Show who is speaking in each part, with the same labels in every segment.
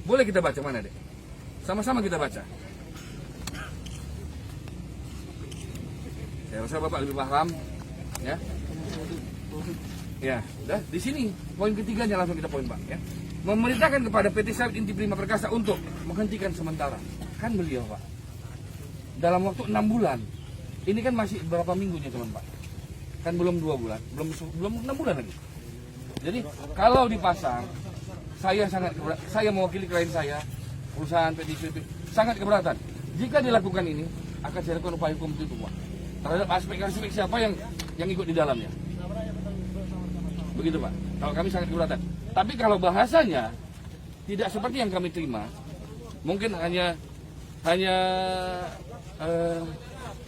Speaker 1: Boleh kita baca mana, Dek? Sama-sama kita baca. Saya rasa Bapak lebih paham, ya. Ya, dah di sini poin ketiganya langsung kita poin, Pak, ya. Memerintahkan kepada PT Sawit Inti Prima Perkasa untuk menghentikan sementara. Kan beliau, Pak, dalam waktu 6 bulan. Ini kan masih berapa minggunya, teman, Pak? Kan belum 2 bulan, belum 6 bulan lagi. Jadi kalau dipasang, saya mewakili klien saya, perusahaan PT sangat keberatan. Jika dilakukan ini, akan saya lakukan upaya hukum itu, Pak, terhadap aspek-aspek siapa yang ikut di dalamnya. Begitu, Pak. Kalau kami sangat keberatan. Tapi kalau bahasanya tidak seperti yang kami terima, mungkin hanya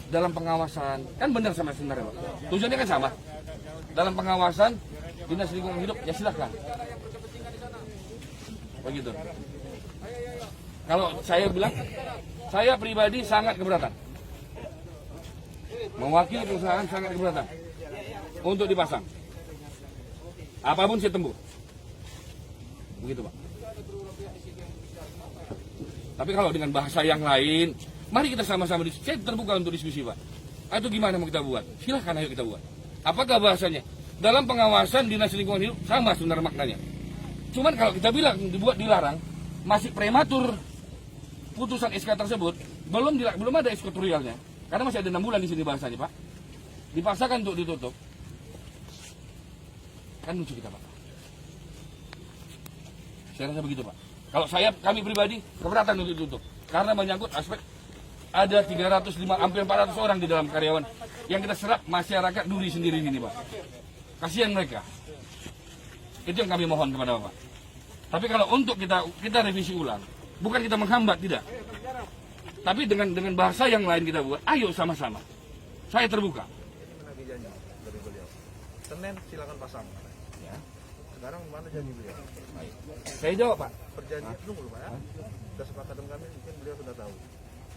Speaker 1: dalam pengawasan, kan benar sama sebenarnya, Pak. Tujuannya kan sama. Dalam pengawasan Dinas Lingkungan Hidup, ya silakan. Begitu. Kalau saya bilang, saya pribadi sangat keberatan. Mewakili perusahaan sangat keberatan untuk dipasang. Apapun saya tembus. Begitu, Pak. Tapi kalau dengan bahasa yang lain, mari kita sama-sama diskusi. Saya terbuka untuk diskusi, Pak. Atau gimana mau kita buat? Silahkan, ayo kita buat. Apakah bahasanya? Dalam pengawasan Dinas Lingkungan Hidup sama sebenarnya maknanya. Cuman kalau kita bilang dibuat dilarang, masih prematur putusan SK tersebut, belum ada eksekutorialnya. Karena masih ada 6 bulan di sini bahasanya, Pak. Dipaksakan untuk ditutup. Kan lucu kita, Pak. Saya rasa begitu, Pak. Kalau kami pribadi keberatan untuk ditutup. Karena menyangkut aspek ada 305 hampir 400 orang di dalam karyawan yang kita serap masyarakat Duri sendiri ini, Pak. Kasihan mereka. Itu yang kami mohon kepada Bapak. Tapi kalau untuk kita revisi ulang, bukan kita menghambat, tidak. Tapi dengan bahasa yang lain kita buat, ayo sama-sama. Saya terbuka.
Speaker 2: Lagi janji dari beliau. Senin silakan pasang.
Speaker 1: Ya.
Speaker 2: Sekarang mana janji beliau?
Speaker 1: Baik. Saya jawab, Pak.
Speaker 2: Perjanjian tunggu Pak ya. Kesepakatan kami mungkin beliau sudah tahu.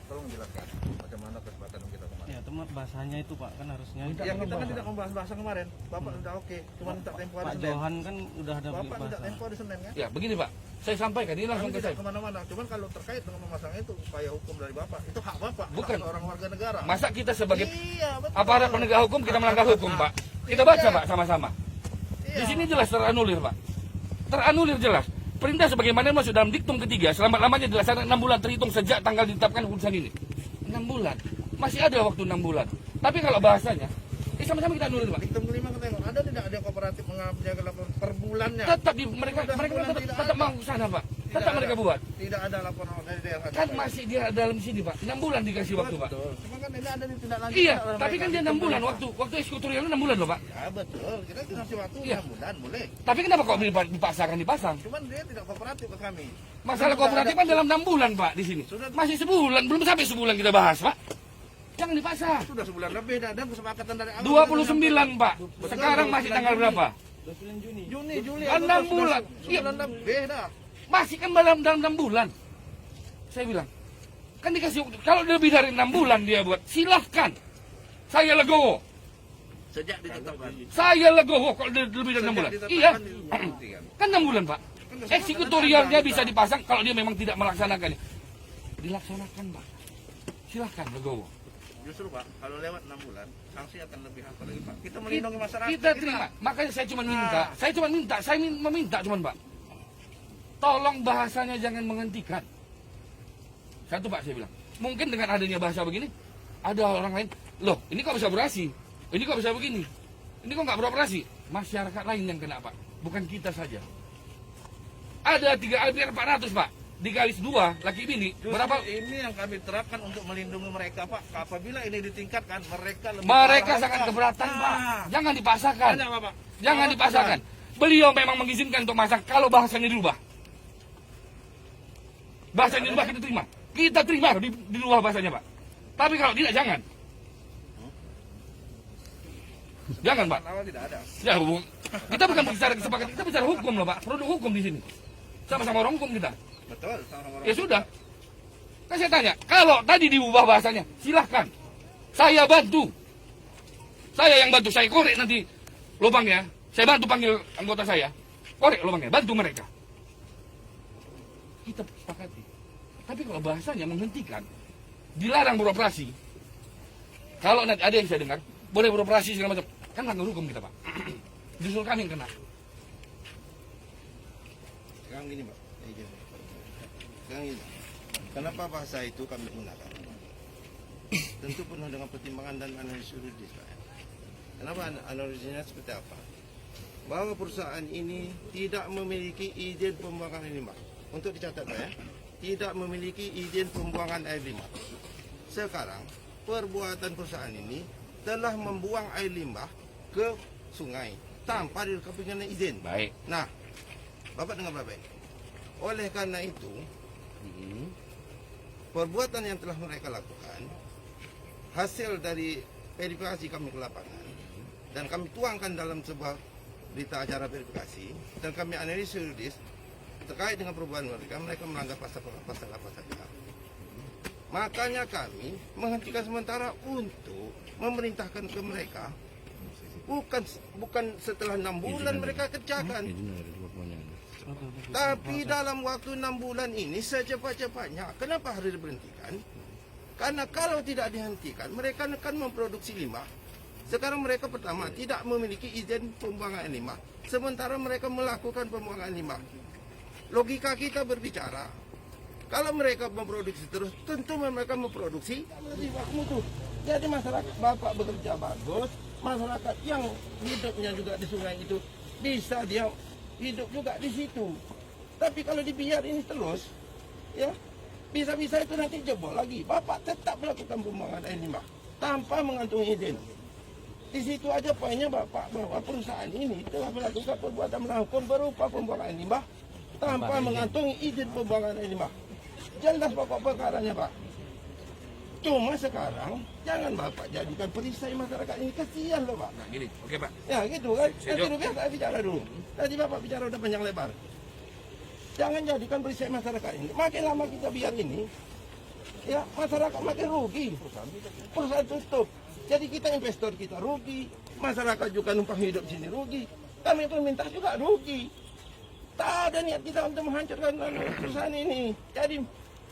Speaker 2: Tolong jelaskan bagaimana kesepakatan kita kemarin.
Speaker 3: Ya, teman bahasanya itu, Pak, kan harusnya.
Speaker 2: Yang kita kan tidak membahas bahasa kemarin. Bapak sudah oke, cuma minta tempo hari
Speaker 3: Pak
Speaker 2: Senin.
Speaker 3: Johan kan udah ada
Speaker 2: Bapak minta
Speaker 3: bahasa.
Speaker 2: tempo hari Senin kan?
Speaker 1: Ya, begini, Pak. Saya sampaikan ini langsung
Speaker 2: Kami
Speaker 1: ke
Speaker 2: tidak
Speaker 1: saya.
Speaker 2: kemana-mana. Cuman kalau terkait dengan memasang itu upaya hukum dari Bapak, itu hak Bapak,
Speaker 1: Bukan.
Speaker 2: hak orang warga negara.
Speaker 1: Masa kita sebagai
Speaker 2: Iya, betul.
Speaker 1: aparat penegak hukum kita melanggar hukum, Pak? Kita baca, Pak, sama-sama. Di
Speaker 2: Iya.
Speaker 1: sini jelas teranulir, Pak. Teranulir jelas. Perintah sebagaimana masuk dalam diktum ketiga, selama-lamanya dilaksanakan 6 bulan terhitung sejak tanggal ditetapkan putusan ini. 6 bulan. Masih ada waktu 6 bulan. Tapi kalau bahasanya, sama-sama kita anulir, Pak.
Speaker 2: Diktum kelima ketengok, ada tidak ada kooperatif menjaga laporan per bulannya?
Speaker 1: Tetap mereka tetap mau ke sana, Pak. Tetap mereka buat.
Speaker 2: Tidak ada laporan dari daerah.
Speaker 1: Kan masih dia dalam sini, Pak. 6 bulan dikasih waktu, Pak.
Speaker 2: Betul. Cuma kan ini ada di tindak lanjut.
Speaker 1: Iya,
Speaker 2: oleh
Speaker 1: tapi
Speaker 2: mereka.
Speaker 1: kan dia 6 bulan waktu eksekutorialnya 6 bulan loh, Pak.
Speaker 2: Ya betul, kita kasih waktu
Speaker 1: Iya.
Speaker 2: 6 bulan boleh.
Speaker 1: Tapi kenapa kok dipasang?
Speaker 2: Cuman dia tidak kooperatif ke kami.
Speaker 1: Masalah kooperatif kan dalam 6 bulan, Pak, di sini. Masih sebulan, belum sampai sebulan kita bahas, Pak. Jangan dipasang.
Speaker 2: Sudah sebulan lebih dan kesepakatan dari awal.
Speaker 1: 29, Pak. Sekarang masih tanggal berapa?
Speaker 2: Juni, Juli,
Speaker 1: 6 bulan. Iya,
Speaker 2: Sebulan lebih dah.
Speaker 1: masih kan dalam 6 bulan. Saya bilang, kan dikasih kalau lebih dari 6 bulan dia buat, silahkan. Saya legowo.
Speaker 2: Sejak ditetapkan.
Speaker 1: Saya legowo kalau lebih dari 6 bulan. Iya. Kan 6 bulan, Pak. Eksekutorialnya bisa dipasang kalau dia memang tidak melaksanakannya. Dilaksanakan, Pak. Silahkan legowo.
Speaker 2: Justru Pak, kalau lewat 6 bulan, sanksi akan lebih apa lagi Pak? Kita melindungi masyarakat.
Speaker 1: Kita terima. Makanya saya cuma minta. Saya meminta cuman, Pak. Tolong bahasanya jangan menghentikan. Satu, Pak, saya bilang. Mungkin dengan adanya bahasa begini, ada orang lain, loh, ini kok bisa beroperasi? Ini kok bisa begini? Ini kok nggak beroperasi? Masyarakat lain yang kena, Pak. Bukan kita saja. Ada 3.400, Pak. Dikali 2, laki bini.
Speaker 2: Justru
Speaker 1: Berapa?
Speaker 2: ini yang kami terapkan untuk melindungi mereka Pak. Apabila ini ditingkatkan, mereka lebih
Speaker 1: Mereka
Speaker 2: parah,
Speaker 1: sangat
Speaker 2: Pak.
Speaker 1: keberatan, Pak.
Speaker 2: Ah.
Speaker 1: Jangan dipaksakan.
Speaker 2: Tanya, Pak.
Speaker 1: Jangan
Speaker 2: Jawab,
Speaker 1: dipaksakan.
Speaker 2: Pak.
Speaker 1: Beliau memang mengizinkan untuk masak kalau bahasanya dirubah. Bahasanya dirubah kita terima. Kita terima dirubah bahasanya, Pak. Tapi kalau tidak, jangan. Jangan, Pak.
Speaker 2: Awal tidak ada.
Speaker 1: Ya, kita bukan bicara kesepakatan, kita bicara hukum loh, Pak. Produk hukum di sini. Sama-sama orang hukum kita.
Speaker 2: Betul, sama-sama.
Speaker 1: Ya sudah. Kan saya tanya, kalau tadi diubah bahasanya, silahkan. Saya bantu. Saya yang bantu, saya korek nanti lubangnya. Saya bantu panggil anggota saya. Korek lubangnya, bantu mereka. kita sepakati. Tapi kalau bahasanya menghentikan, dilarang beroperasi. Kalau nanti ada yang saya dengar, boleh beroperasi segala macam, kan melanggar hukum kita, Pak. Justru kami yang kena.
Speaker 4: Sekarang gini, Pak. Sekarang gini. Kenapa bahasa itu kami gunakan? Tentu penuh dengan pertimbangan dan analisis juridis, Pak. Kenapa analisisnya seperti apa? Bahwa perusahaan ini tidak memiliki izin pembuangan air limbah. Untuk dicatat, Pak, ya. Tidak memiliki izin pembuangan air limbah. Sekarang, perbuatan perusahaan ini telah membuang air limbah ke sungai tanpa dilengkapi dengan izin.
Speaker 1: Baik.
Speaker 4: Nah, Bapak dengar baik-baik. Oleh karena itu, perbuatan yang telah mereka lakukan, hasil dari verifikasi kami ke lapangan, dan kami tuangkan dalam sebuah berita acara verifikasi, dan kami analisis juridis terkait dengan perbuatan mereka melanggar pasal apa saja. Makanya kami menghentikan sementara untuk memerintahkan ke mereka, bukan setelah 6 bulan mereka kerjakan, tapi dalam waktu 6 bulan ini secepat-cepatnya. Kenapa harus diberhentikan? Karena kalau tidak dihentikan, mereka akan memproduksi limbah. Sekarang mereka pertama tidak memiliki izin pembuangan limbah, sementara mereka melakukan pembuangan limbah. Logika kita berbicara, kalau mereka memproduksi terus, tentu mereka memproduksi limbah mutu. Jadi masyarakat Bapak bekerja bagus, masyarakat yang hidupnya juga di sungai itu bisa dia hidup juga di situ. Tapi kalau dibiar ini terus, ya bisa-bisa itu nanti jebol lagi. Bapak tetap melakukan pembuangan air limbah tanpa mengantongi izin. Di situ aja poinnya Bapak, bahwa perusahaan ini telah melakukan perbuatan melakukan berupa pembuangan air limbah tanpa mengantongi izin pembuangan air limbah. Jelas pokok perkaranya, Pak. Cuma sekarang jangan Bapak jadikan perisai masyarakat ini, kasihan loh, Pak.
Speaker 1: Nah, gini, oke, Pak.
Speaker 4: Ya gitu kan.
Speaker 1: Saya
Speaker 4: Nanti
Speaker 1: jawab.
Speaker 4: dulu saya bicara dulu. Tadi Bapak bicara udah panjang lebar. Jangan jadikan perisai masyarakat ini. Makin lama kita biar ini, ya masyarakat makin rugi. Perusahaan tutup. Jadi kita investor kita rugi, masyarakat juga numpang hidup sini rugi, kami pemerintah juga rugi. Tak ada niat kita untuk menghancurkan perusahaan ini. Jadi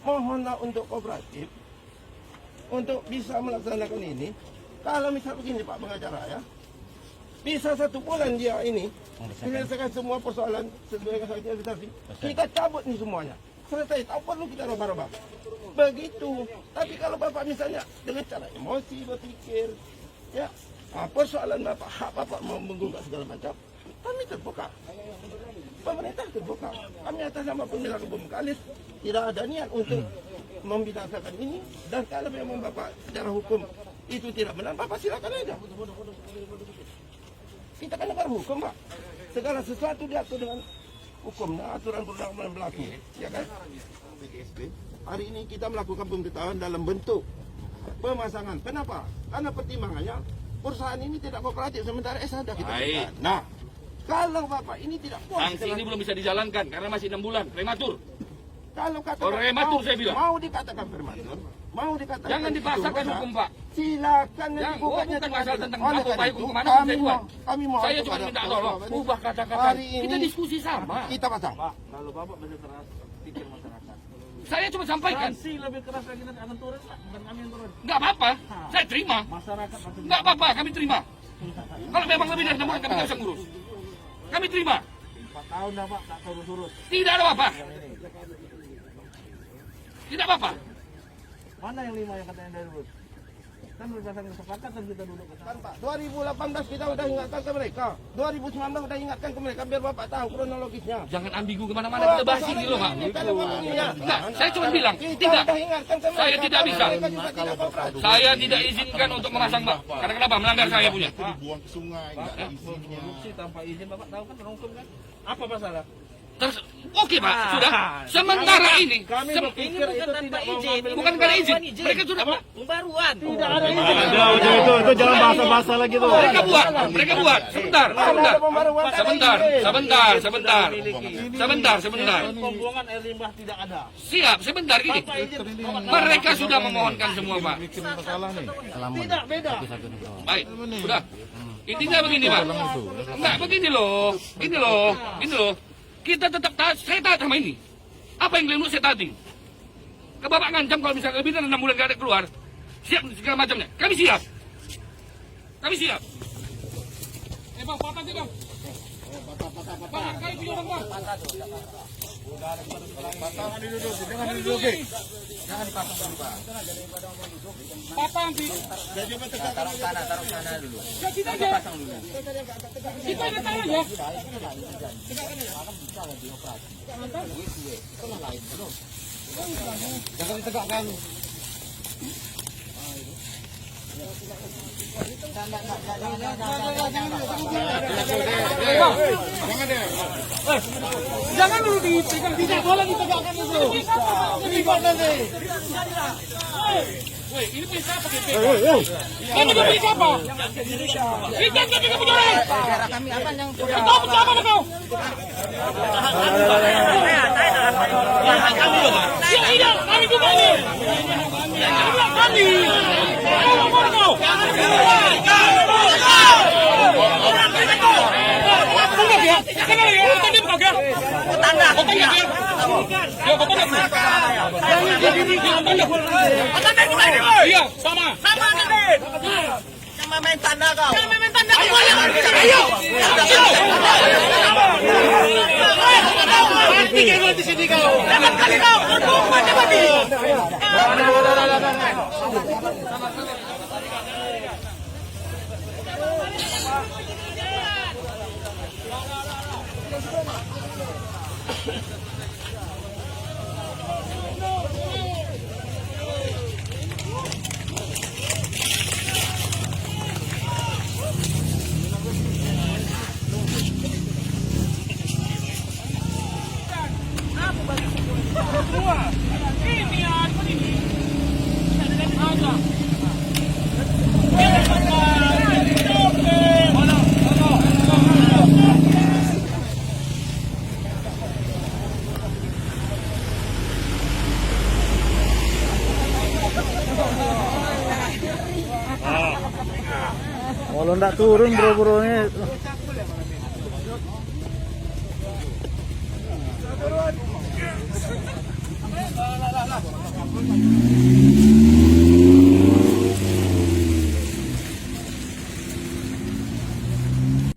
Speaker 4: mohonlah untuk kooperatif untuk bisa melaksanakan ini. Kalau misal begini Pak pengacara, ya, bisa 1 bulan dia ini menyelesaikan semua persoalan sesuai dengan sertifikasi. Kita cabut nih semuanya, selesai, tak perlu kita rubah-rubah. Begitu. Tapi kalau Bapak misalnya dengan cara emosi berpikir, ya, persoalan Bapak, hak Bapak mau menggugat segala macam, kami terbuka. Pemerintah terbuka. Kami atas nama Pembela Kebun Kalis tidak ada niat untuk membinasakan ini. Dan kalau memang Bapak secara hukum itu tidak benar, Bapak silakan aja. Kita kan negara hukum, Pak. Segala sesuatu diatur dengan hukum dan aturan perundang-undangan berlaku, ya kan? Hari ini kita melakukan pemberitahuan dalam bentuk pemasangan. Kenapa? Karena pertimbangannya perusahaan ini tidak kooperatif, sementara sudah kita
Speaker 1: Baik.
Speaker 4: tekan. Nah, kalau Bapak ini tidak puas,
Speaker 1: Sanksi ini belum bisa dijalankan karena masih 6 bulan, prematur.
Speaker 4: kalau katakan
Speaker 1: Oh, prematur saya bilang.
Speaker 4: mau dikatakan prematur, mau dikatakan
Speaker 1: Jangan
Speaker 4: itu
Speaker 1: dipaksakan
Speaker 4: benar,
Speaker 1: hukum, Pak.
Speaker 4: Silakan
Speaker 1: Yang
Speaker 4: gugatnya
Speaker 1: bukan
Speaker 4: di
Speaker 1: masalah
Speaker 4: pengadilan.
Speaker 1: tentang
Speaker 4: Oleh
Speaker 1: apa
Speaker 4: karena
Speaker 1: upaya
Speaker 4: itu,
Speaker 1: hukum mana saya buat.
Speaker 4: kami mohon
Speaker 1: Saya cuma
Speaker 4: kepada
Speaker 1: minta
Speaker 4: Bapak
Speaker 1: tolong,
Speaker 4: Bapak
Speaker 1: ubah kata-kata.
Speaker 4: hari ini
Speaker 1: Kita diskusi sama.
Speaker 4: kita pasang.
Speaker 3: Pak, kalau Bapak benar keras pikir masyarakat.
Speaker 1: Saya cuma sampaikan.
Speaker 3: Sanksi lebih keras lagi nanti akan turun, Pak. Bukan kami yang turun.
Speaker 1: Nggak apa-apa, saya terima.
Speaker 3: Masyarakat pasti
Speaker 1: Nggak apa-apa, kami terima. Kalau memang lebih dari 6 bulan, kami nggak bisa ngurus. Kami terima.
Speaker 3: 4 tahun dah, Pak, tak turun-turun.
Speaker 1: Tidak ada apa-apa. Tidak apa-apa.
Speaker 3: Mana yang 5 yang katanya dari urus? Kan berdasarkan kesepakatan kita duduk ke sana.
Speaker 4: Kan Pak, 2018 kita udah ingatkan ke mereka, 2019 udah ingatkan ke mereka biar Bapak tahu kronologisnya.
Speaker 1: Jangan ambigu kemana-mana, kita bahas ini loh, Pak.
Speaker 4: Kalau ngomong ini ya.
Speaker 1: Enggak, saya cuma bilang,
Speaker 4: Kita
Speaker 1: tidak.
Speaker 4: udah ingatkan ke mereka.
Speaker 1: Saya tidak bisa.
Speaker 4: Mereka juga tidak kooperatif.
Speaker 1: Saya tidak izinkan untuk memasang, Pak. Karena kenapa? Melanggar saya punya.
Speaker 2: Dibuang ke sungai, nggak ada izinnya.
Speaker 3: Produksi tanpa izin, Bapak tahu kan orang hukum kan? Apa masalah?
Speaker 1: Terus, oke Pak, sudah. Sementara ini,
Speaker 3: Kami berpikir itu tidak mau ngambil.
Speaker 1: bukan karena izin. Mereka sudah
Speaker 3: Pembaruan. Tidak ada
Speaker 4: izin.
Speaker 5: Itu jangan bahasa-bahasa lagi tuh.
Speaker 1: Mereka buat. Sebentar.
Speaker 4: Ada pembaruan, tak ada izin.
Speaker 1: Sebentar.
Speaker 3: Pembuangan air limbah tidak ada.
Speaker 1: Siap, sebentar gini.
Speaker 3: Tanpa izin.
Speaker 1: Mereka sudah memohonkan semua, Pak.
Speaker 3: Tidak beda.
Speaker 1: Baik, sudah. Intinya begini, Pak. Enggak, begini loh. Kita tetap taat, saya taat sama ini. Apa yang kalian saya tadi? Ke Bapak ngancam kalau misalnya lebih dari 6 bulan gak ada keluar, siap segala macamnya. Kami siap. Kami siap. Bang, patah sih bang. Bang, kali video bang bang. Jangan duduk, jangan duduk. Jangan dipasang dulu bang. Patah nanti. Taruh sana dulu. Kita aja. Pasang dulu. Kita ada tangan ya. Jangan ditegakkan. Jangan dulu dipegang, tidak boleh ditegakkan itu. Ini nanti. Woi, ini punya siapa gitu? Kami punya siapa? Kita punya orang. Kami apa yang kau siapa kau? Tidak, kami juga ini. Kami. Iya, sama. Sama nih. Yang main tanda kau. Yang main tanda. Ayo. Mati kau di sini kau. Jangan kali kau. Mati.
Speaker 5: Kalau nggak turun bro-bronya.